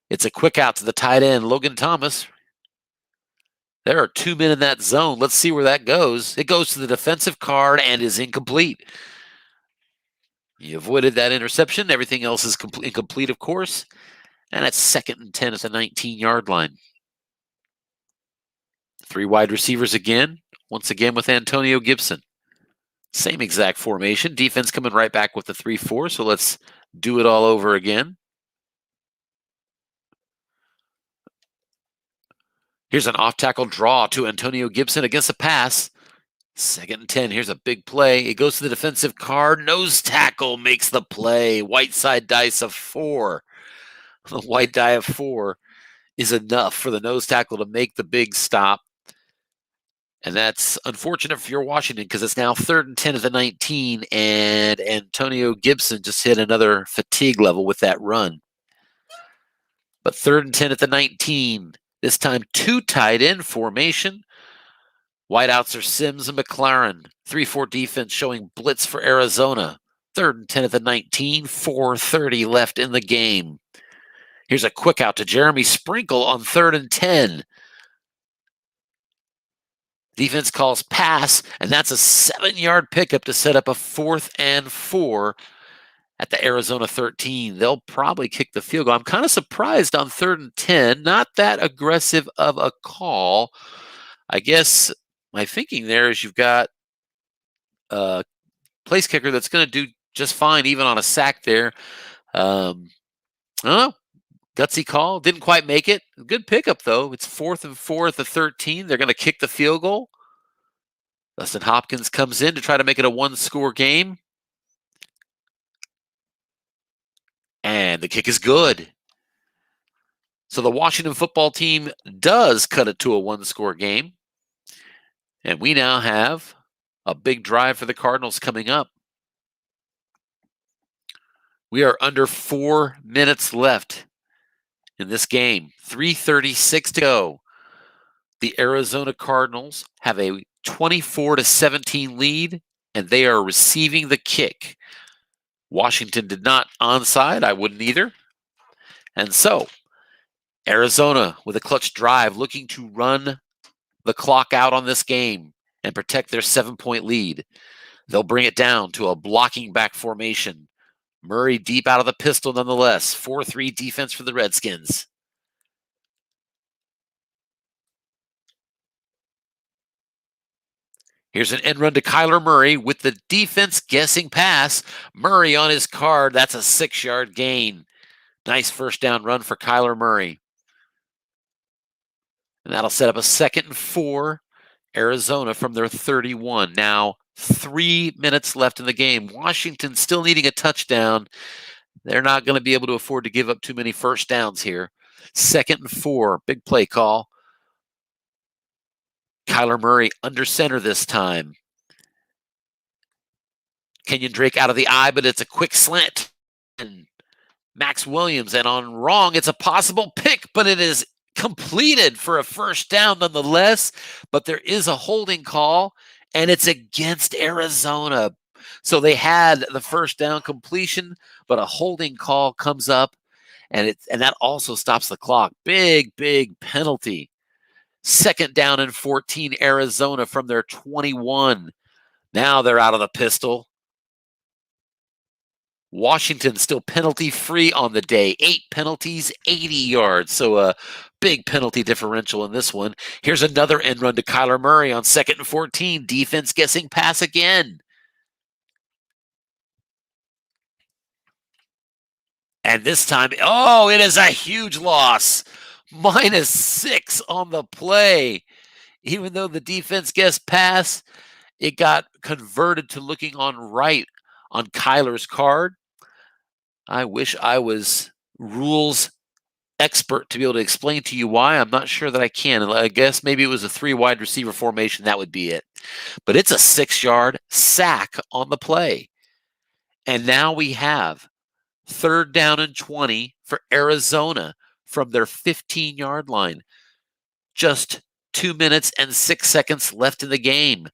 It's a quick out to the tight end, Logan Thomas. There are 2 men in that zone. Let's see where that goes. It goes to the defensive card and is incomplete. You avoided that interception. Everything else is incomplete, of course. And it's 2nd and 10 at the 19-yard line. 3 wide receivers again, once again with Antonio Gibson. Same exact formation. Defense coming right back with the 3-4, so let's do it all over again. Here's an off-tackle draw to Antonio Gibson against a pass. 2nd and 10. Here's a big play. It goes to the defensive card. Nose tackle makes the play. White side dice of 4. The white die of 4 is enough for the nose tackle to make the big stop. And that's unfortunate for your Washington because it's now 3rd and 10 at the 19, and Antonio Gibson just hit another fatigue level with that run. But 3rd and 10 at the 19. This time 2 tight end formation. Wideouts are Sims and McLaren. 3-4 defense showing blitz for Arizona. 3rd and 10 at the 19. 4:30 left in the game. Here's a quick out to Jeremy Sprinkle on 3rd and 10. Defense calls pass, and that's a 7-yard pickup to set up a 4th and 4 at the Arizona 13. They'll probably kick the field goal. I'm kind of surprised on 3rd and 10. Not that aggressive of a call. I guess my thinking there is you've got a place kicker that's going to do just fine, even on a sack there. I don't know. Gutsy call. Didn't quite make it. Good pickup, though. It's 4th and 4 at the 13. They're going to kick the field goal. Dustin Hopkins comes in to try to make it a 1-score game. And the kick is good. So the Washington football team does cut it to a 1-score game. And we now have a big drive for the Cardinals coming up. We are under 4 minutes left in this game. 3:36 to go. The Arizona Cardinals have a 24-17 lead, and they are receiving the kick. Washington did not onside. I wouldn't either. And so Arizona with a clutch drive looking to run the clock out on this game and protect their 7-point lead. They'll bring it down to a blocking back formation. Murray deep out of the pistol nonetheless. 4-3 defense for the Redskins. Here's an end run to Kyler Murray with the defense guessing pass. Murray on his card. That's a 6-yard gain. Nice first down run for Kyler Murray. And that'll set up a 2nd and 4. Arizona from their 31. Now 3 minutes left in the game. Washington still needing a touchdown. They're not going to be able to afford to give up too many first downs here. 2nd and 4. Big play call. Kyler Murray under center this time. Kenyon Drake out of the eye, but it's a quick slant. And Max Williams, and on wrong, it's a possible pick, but it is completed for a first down nonetheless. But there is a holding call, and it's against Arizona. So they had the first down completion, but a holding call comes up, and that also stops the clock. Big penalty. 2nd down and 14, Arizona from their 21. Now they're out of the pistol. Washington still penalty-free on the day. 8 penalties, 80 yards. So a big penalty differential in this one. Here's another end run to Kyler Murray on 2nd and 14. Defense guessing pass again. And this time, it is a huge loss. -6 on the play. Even though the defense guessed pass, it got converted to looking on right on Kyler's card. I wish I was rules expert to be able to explain to you why. I'm not sure that I can. I guess maybe it was a 3 wide receiver formation. That would be it. But it's a 6-yard sack on the play. And now we have 3rd down and 20 for Arizona from their 15-yard line. Just 2 minutes and 6 seconds left in the game.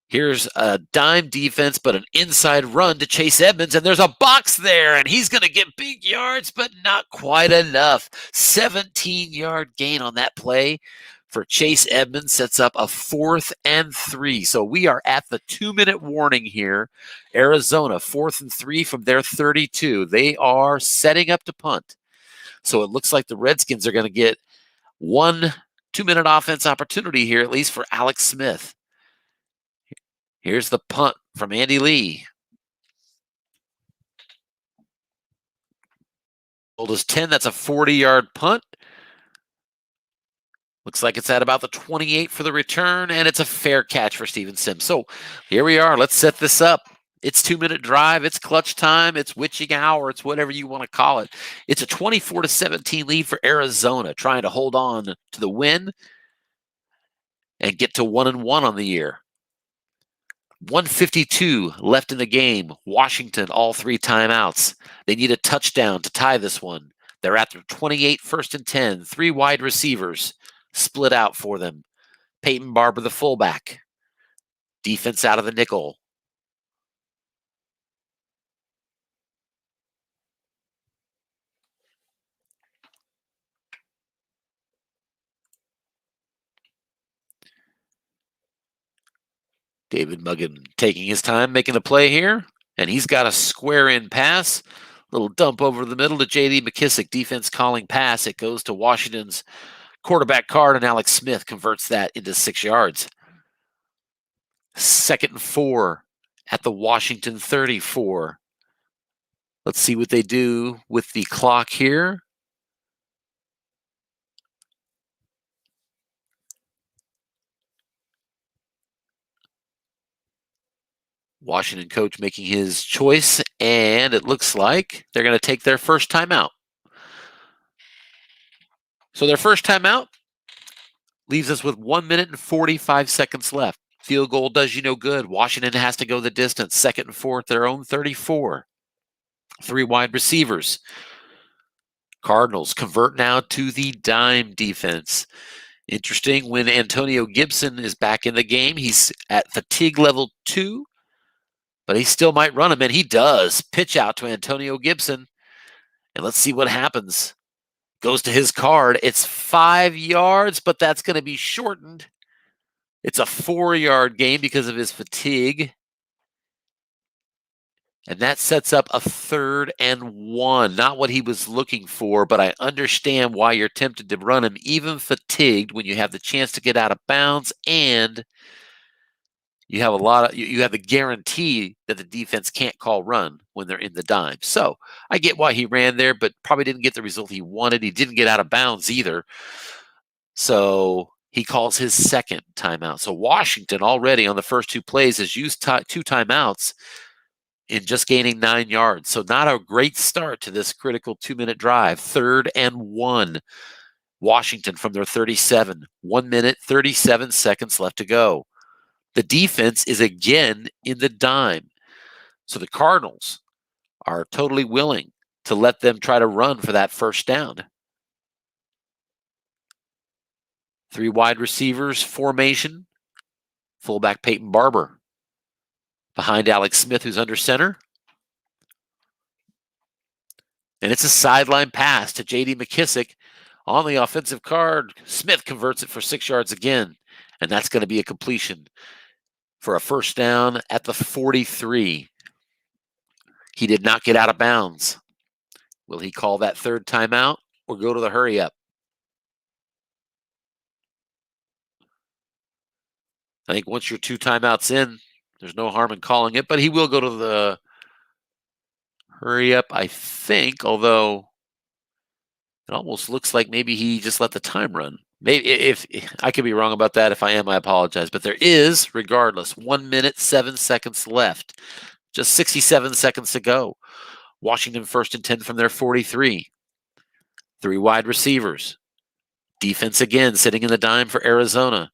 Here's a dime defense, but an inside run to Chase Edmonds, and there's a box there, and he's going to get big yards, but not quite enough. 17-yard gain on that play for Chase Edmonds sets up a 4th and 3. So we are at the 2-minute warning here. Arizona, 4th and 3 from their 32. They are setting up to punt. So it looks like the Redskins are going to get one 2-minute offense opportunity here, at least for Alex Smith. Here's the punt from Andy Lee. Old as 10, that's a 40-yard punt. Looks like it's at about the 28 for the return, and it's a fair catch for Steven Sims. So here we are. Let's set this up. It's 2-minute drive. It's clutch time. It's witching hour. It's whatever you want to call it. It's a 24-17 lead for Arizona, trying to hold on to the win and get to 1-1 on the year. 1:52 left in the game. Washington, all 3 timeouts. They need a touchdown to tie this one. They're at their 28, 1st and 10. 3 wide receivers split out for them. Peyton Barber, the fullback. Defense out of the nickel. David Muggan taking his time, making a play here, and he's got a square-in pass. Little dump over the middle to J.D. McKissick. Defense calling pass. It goes to Washington's quarterback Card, and Alex Smith converts that into 6 yards. 2nd and 4 at the Washington 34. Let's see what they do with the clock here. Washington coach making his choice, and it looks like they're going to take their first timeout. So their first timeout leaves us with 1 minute and 45 seconds left. Field goal does you no good. Washington has to go the distance. 2nd and 4 at their own 34. 3 wide receivers. Cardinals convert now to the dime defense. Interesting, when Antonio Gibson is back in the game, he's at fatigue level 2, but he still might run him, and he does. Pitch out to Antonio Gibson, and let's see what happens. Goes to his Card. It's 5 yards, but that's going to be shortened. It's a 4-yard gain because of his fatigue. And that sets up a 3rd and 1. Not what he was looking for, but I understand why you're tempted to run him, even fatigued, when you have the chance to get out of bounds, and you have you have the guarantee that the defense can't call run when they're in the dime. So I get why he ran there, but probably didn't get the result he wanted. He didn't get out of bounds either. So he calls his 2nd timeout. So Washington already on the first 2 plays has used 2 timeouts in just gaining 9 yards. So not a great start to this critical 2-minute drive. 3rd and 1. Washington from their 37. 1 minute, 37 seconds left to go. The defense is again in the dime. So the Cardinals are totally willing to let them try to run for that first down. 3 wide receivers formation. Fullback Peyton Barber behind Alex Smith, who's under center. And it's a sideline pass to J.D. McKissick on the offensive card. Smith converts it for 6 yards again, and that's going to be a completion for a first down at the 43. He did not get out of bounds. Will he call that 3rd timeout or go to the hurry up? I think once you're 2 timeouts in, there's no harm in calling it, but he will go to the hurry up, I think, although it almost looks like maybe he just let the time run. Maybe if I could be wrong about that. If I am, I apologize. But there is, regardless, 1 minute, 7 seconds left. Just 67 seconds to go. Washington 1st and 10 from their 43. 3 wide receivers. Defense again, sitting in the dime for Arizona.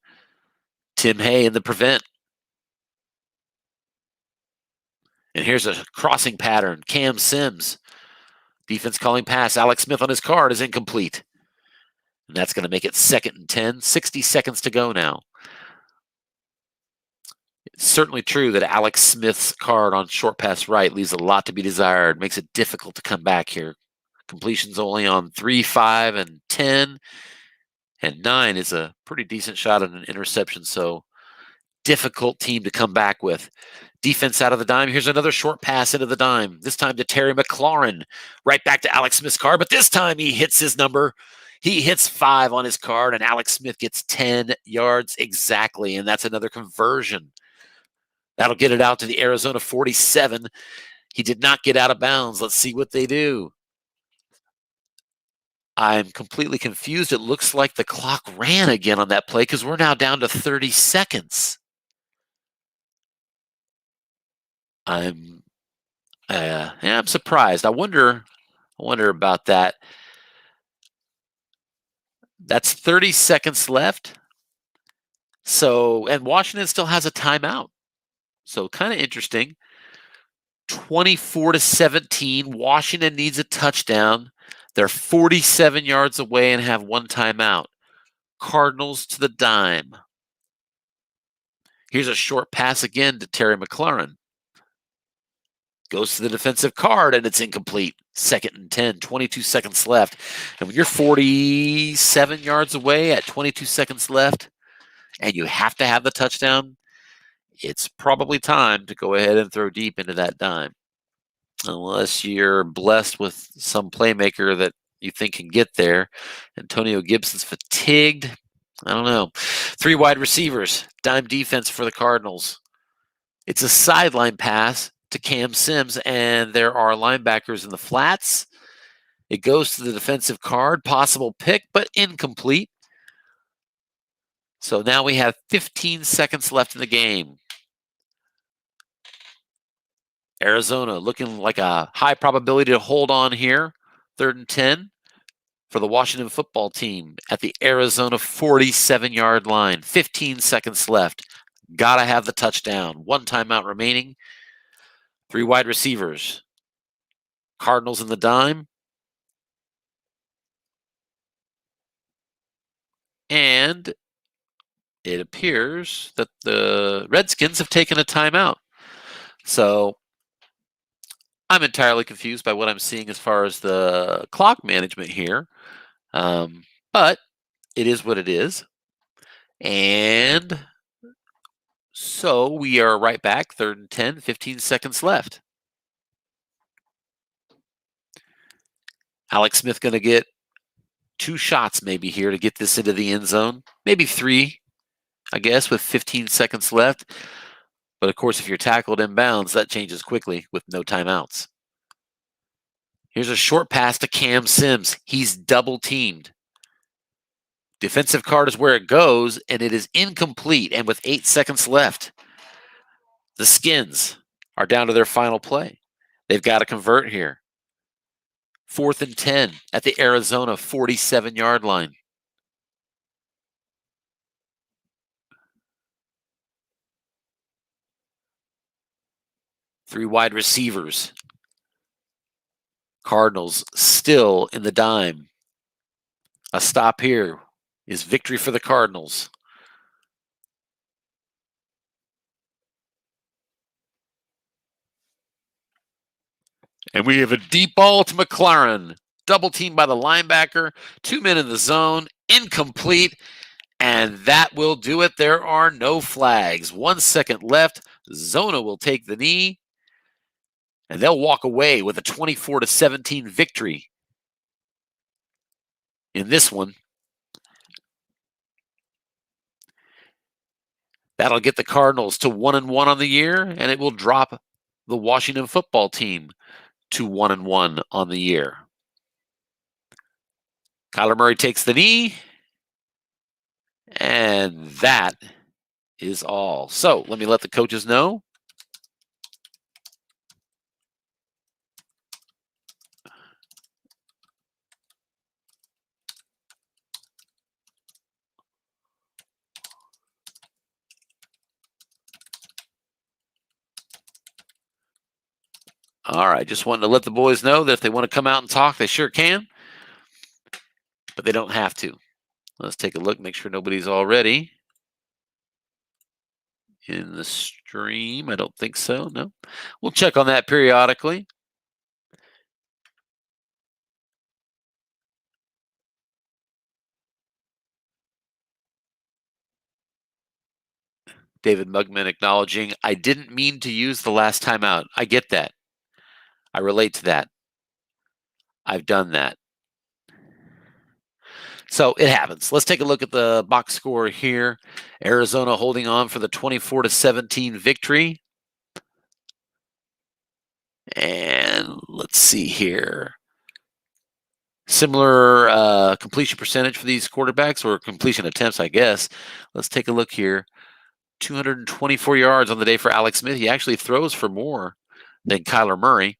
Tim Hay in the prevent. And here's a crossing pattern. Cam Sims. Defense calling pass. Alex Smith on his card is incomplete. And that's going to make it 2nd and 10, 60 seconds to go now. It's certainly true that Alex Smith's card on short pass right leaves a lot to be desired, makes it difficult to come back here. Completions only on 3, 5, and 10. And 9 is a pretty decent shot at an interception, so difficult team to come back with. Defense out of the dime. Here's another short pass into the dime, this time to Terry McLaurin. Right back to Alex Smith's card, but this time he hits his number. He hits 5 on his card, and Alex Smith gets 10 yards exactly, and that's another conversion. That'll get it out to the Arizona 47. He did not get out of bounds. Let's see what they do. I'm completely confused. It looks like the clock ran again on that play because we're now down to 30 seconds. I'm surprised. I wonder about that. That's 30 seconds left. So, and Washington still has a timeout. So kind of interesting. 24-17. Washington needs a touchdown. They're 47 yards away and have one timeout. Cardinals to the dime. Here's a short pass again to Terry McLaurin. Goes to the defensive card, and it's incomplete. 2nd and 10, 22 seconds left. And when you're 47 yards away at 22 seconds left, and you have to have the touchdown, it's probably time to go ahead and throw deep into that dime. Unless you're blessed with some playmaker that you think can get there. Antonio Gibson's fatigued. I don't know. 3 wide receivers, dime defense for the Cardinals. It's a sideline pass to Cam Sims, and there are linebackers in the flats. It goes to the defensive card, possible pick, but incomplete. So now we have 15 seconds left in the game. Arizona looking like a high probability to hold on here. 3rd and 10 for the Washington football team at the Arizona 47-yard line. 15 seconds left. Gotta have the touchdown. 1 timeout remaining. 3 wide receivers. Cardinals in the dime. And it appears that the Redskins have taken a timeout. So I'm entirely confused by what I'm seeing as far as the clock management here. But it is what it is. And so we are right back, 3rd and 10, 15 seconds left. Alex Smith going to get 2 shots maybe here to get this into the end zone. Maybe 3, I guess, with 15 seconds left. But of course, if you're tackled inbounds, that changes quickly with no timeouts. Here's a short pass to Cam Sims. He's double teamed. Defensive card is where it goes, and it is incomplete. And with 8 seconds left, the Skins are down to their final play. They've got to convert here. 4th and 10 at the Arizona 47-yard line. Three wide receivers. Cardinals still in the dime. A stop here is victory for the Cardinals. And we have a deep ball to McLaurin. Double teamed by the linebacker. 2 men in the zone. Incomplete. And that will do it. There are no flags. 1 second left. Zona will take the knee. And they'll walk away with a 24-17 victory in this one. That'll get the Cardinals to 1-1 on the year, and it will drop the Washington football team to 1-1 on the year. Kyler Murray takes the knee, and that is all. So let me let the coaches know. All right, just wanted to let the boys know that if they want to come out and talk, they sure can, but they don't have to. Let's take a look, make sure nobody's already in the stream. I don't think so. No. We'll check on that periodically. David Mugman acknowledging, I didn't mean to use the last timeout. I get that. I relate to that. I've done that. So it happens. Let's take a look at the box score here. Arizona holding on for the 24-17 victory. And let's see here. Similar completion percentage for these quarterbacks, or completion attempts, I guess. Let's take a look here. 224 yards on the day for Alex Smith. He actually throws for more than Kyler Murray.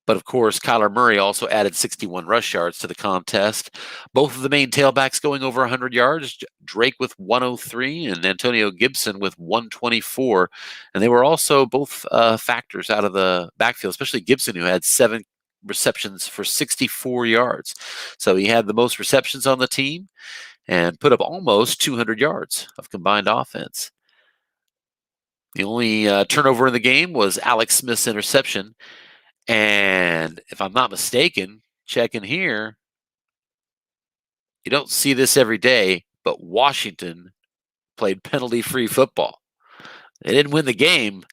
But of course, Kyler Murray also added 61 rush yards to the contest. Both of the main tailbacks going over 100 yards. Drake with 103 and Antonio Gibson with 124. And they were also both factors out of the backfield, especially Gibson, who had 7 receptions for 64 yards. So he had the most receptions on the team and put up almost 200 yards of combined offense. The only turnover in the game was Alex Smith's interception. And if I'm not mistaken, checking here, you don't see this every day, but Washington played penalty-free football. They didn't win the game.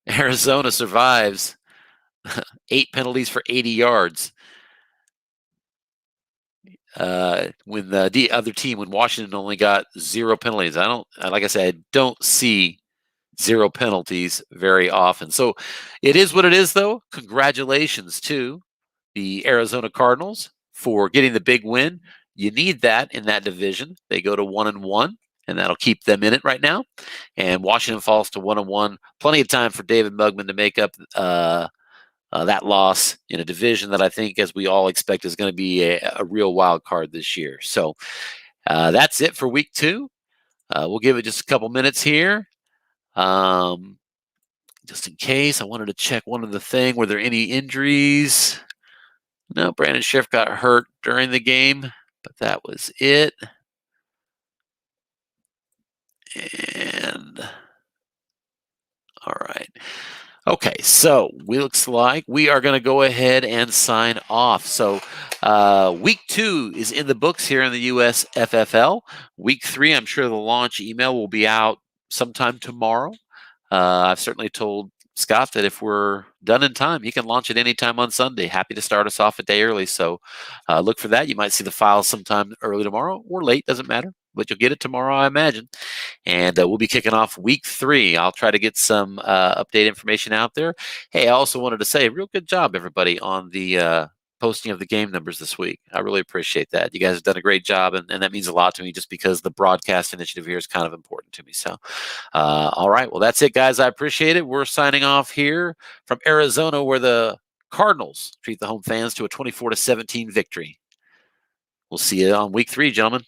Arizona survives 8 penalties for 80 yards. When the other team, when Washington only got 0 penalties, like I said, I don't see 0 penalties very often. So it is what it is, though. Congratulations to the Arizona Cardinals for getting the big win. You need that in that division. They go to 1-1, and that'll keep them in it right now. And Washington falls to 1-1. Plenty of time for David Mugman to make up that loss in a division that I think, as we all expect, is going to be a real wild card this year. So that's it for week 2. We'll give it just a couple minutes here. Just in case, I wanted to check one other thing. Were there any injuries? No, Brandon Schiff got hurt during the game, but that was it. And all right. Okay, so looks like we are going to go ahead and sign off. So week 2 is in the books here in the USFFL. Week 3, I'm sure the launch email will be out sometime tomorrow. I've certainly told Scott that if we're done in time, he can launch it anytime on Sunday. Happy to start us off a day early. So look for that. You might see the file sometime early tomorrow or late, doesn't matter, but you'll get it tomorrow, I imagine. And we'll be kicking off week 3. I'll try to get some update information out there. Hey, I also wanted to say, real good job, everybody, on the posting of the game numbers this week. I really appreciate that. You guys have done a great job, and that means a lot to me just because the broadcast initiative here is kind of important to me. So, all right. Well, that's it, guys. I appreciate it. We're signing off here from Arizona, where the Cardinals treat the home fans to a 24-17 victory. We'll see you on week 3, gentlemen.